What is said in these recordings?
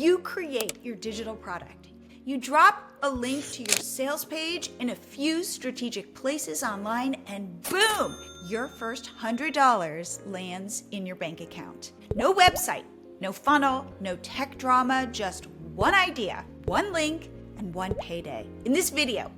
You create your digital product. You drop a link to your sales page in a few strategic places online, and boom, your first $100 lands in your bank account. No website, no funnel, no tech drama, just one idea, one link, and one payday. In this video,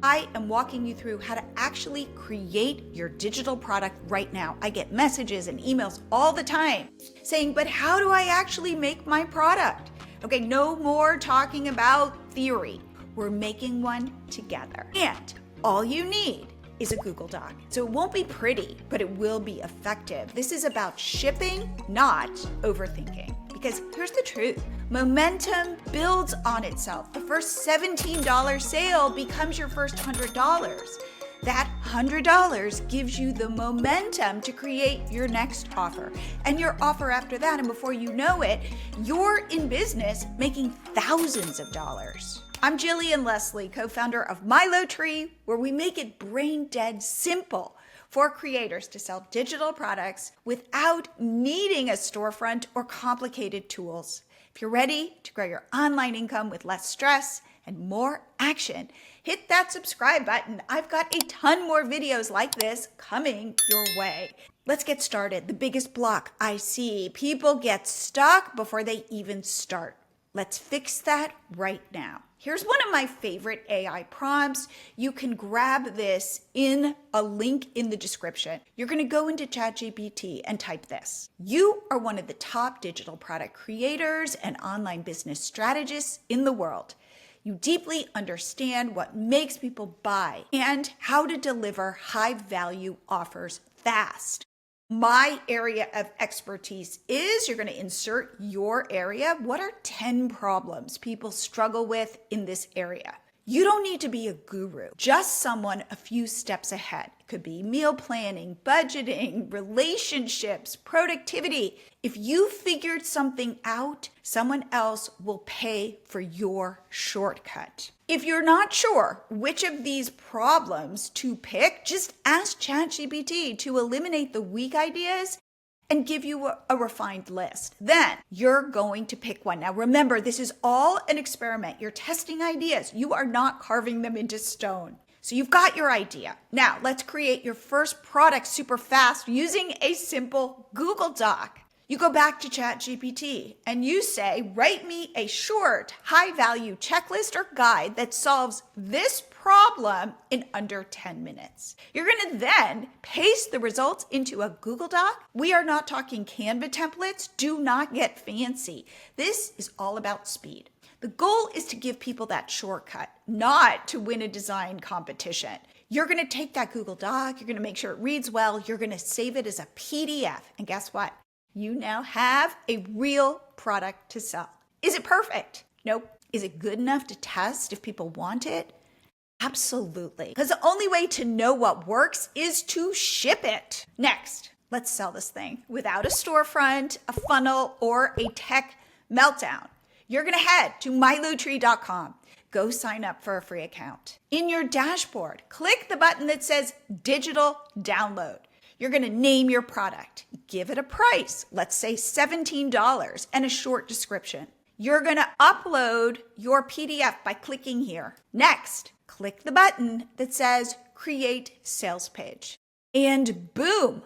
I am walking you through how to actually create your digital product right now. I get messages and emails all the time saying, but how do I actually make my product? Okay, no more talking about theory. We're making one together. And all you need is a Google Doc. So it won't be pretty, but it will be effective. This is about shipping, not overthinking. Because here's the truth, momentum builds on itself. The first $17 sale becomes your first $100. That $100 gives you the momentum to create your next offer and your offer after that. And before you know it, you're in business making thousands of dollars. I'm Jillian Leslie, co-founder of MiloTree, where we make it brain dead simple for creators to sell digital products without needing a storefront or complicated tools. If you're ready to grow your online income with less stress and more action, hit that subscribe button. I've got a ton more videos like this coming your way. Let's get started. The biggest block I see, people get stuck before they even start. Let's fix that right now. Here's one of my favorite AI prompts. You can grab this in a link in the description. You're gonna go into ChatGPT and type this. You are one of the top digital product creators and online business strategists in the world. You deeply understand what makes people buy and how to deliver high value offers fast. My area of expertise is, you're going to insert your area. What are 10 problems people struggle with in this area? You don't need to be a guru, just someone a few steps ahead. It could be meal planning, budgeting, relationships, productivity. If you figured something out, someone else will pay for your shortcut. If you're not sure which of these problems to pick, just ask ChatGPT to eliminate the weak ideas and give you a refined list. Then you're going to pick one. Now remember, this is all an experiment. You're testing ideas. You are not carving them into stone. So you've got your idea. Now let's create your first product super fast using a simple Google Doc. You go back to ChatGPT and you say, write me a short, high-value checklist or guide that solves this problem in under 10 minutes. You're gonna then paste the results into a Google Doc. We are not talking Canva templates. Do not get fancy. This is all about speed. The goal is to give people that shortcut, not to win a design competition. You're gonna take that Google Doc, you're gonna make sure it reads well, you're gonna save it as a PDF, and guess what? You now have a real product to sell. Is it perfect? Nope. Is it good enough to test if people want it? Absolutely. Because the only way to know what works is to ship it. Next, let's sell this thing without a storefront, a funnel, or a tech meltdown. You're going to head to MiloTree.com. Go sign up for a free account. In your dashboard, click the button that says Digital Download. You're going to name your product, give it a price, let's say $17, and a short description. You're going to upload your PDF by clicking here. Next, click the button that says Create Sales Page. And boom,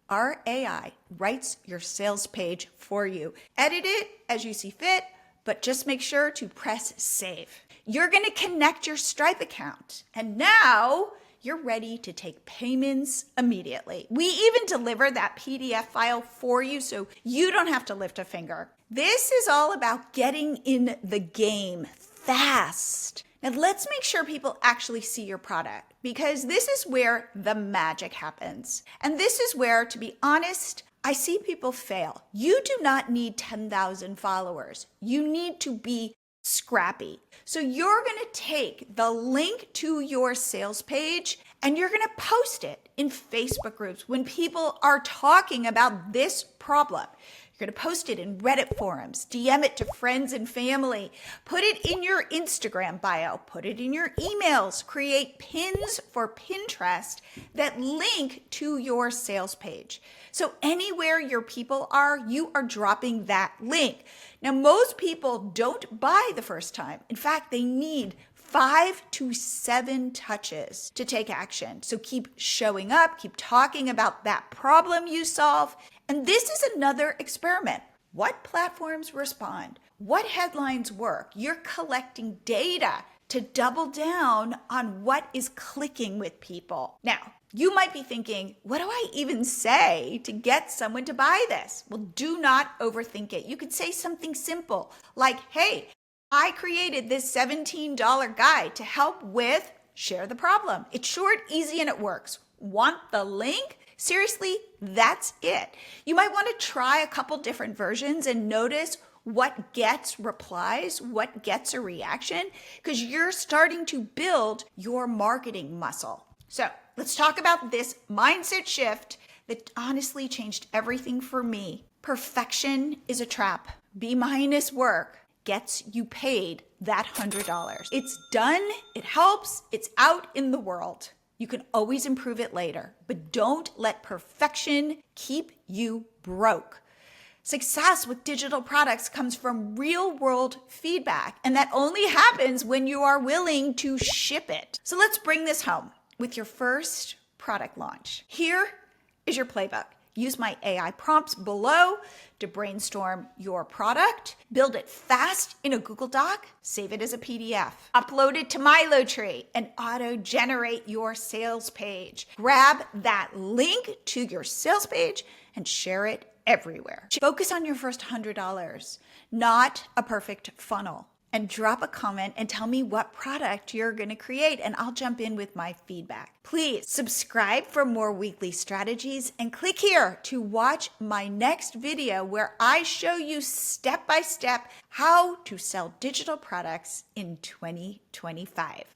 our AI writes your sales page for you. Edit it as you see fit, but just make sure to press Save. You're going to connect your Stripe account. And now you're ready to take payments immediately. We even deliver that PDF file for you so you don't have to lift a finger. This is all about getting in the game fast. Now let's make sure people actually see your product, because this is where the magic happens. And this is where, to be honest, I see people fail. You do not need 10,000 followers. You need to be scrappy. So you're going to take the link to your sales page and you're going to post it in Facebook groups when people are talking about this problem. You're going to post it in Reddit forums, DM it to friends and family, put it in your Instagram bio, put it in your emails, create pins for Pinterest that link to your sales page. So anywhere your people are, you are dropping that link. Now, most people don't buy the first time. In fact, they need 5 to 7 touches to take action. So keep showing up, keep talking about that problem you solve. And this is another experiment. What platforms respond? What headlines work? You're collecting data to double down on what is clicking with people. Now, you might be thinking, what do I even say to get someone to buy this? Well, do not overthink it. You could say something simple like, hey, I created this $17 guide to help with share the problem. It's short, easy, and it works. Want the link? Seriously, that's it. You might want to try a couple different versions and notice what gets replies, what gets a reaction, because you're starting to build your marketing muscle. So let's talk about this mindset shift that honestly changed everything for me. Perfection is a trap. B- work gets you paid that $100. It's done, it helps, it's out in the world. You can always improve it later, but don't let perfection keep you broke. Success with digital products comes from real world feedback, and that only happens when you are willing to ship it. So let's bring this home with your first product launch. Here is your playbook. Use my AI prompts below to brainstorm your product, build it fast in a Google Doc, save it as a PDF, upload it to MiloTree, and auto-generate your sales page. Grab that link to your sales page and share it everywhere. Focus on your first $100, not a perfect funnel. And drop a comment and tell me what product you're going to create, and I'll jump in with my feedback. Please subscribe for more weekly strategies and click here to watch my next video where I show you step by step how to sell digital products in 2025.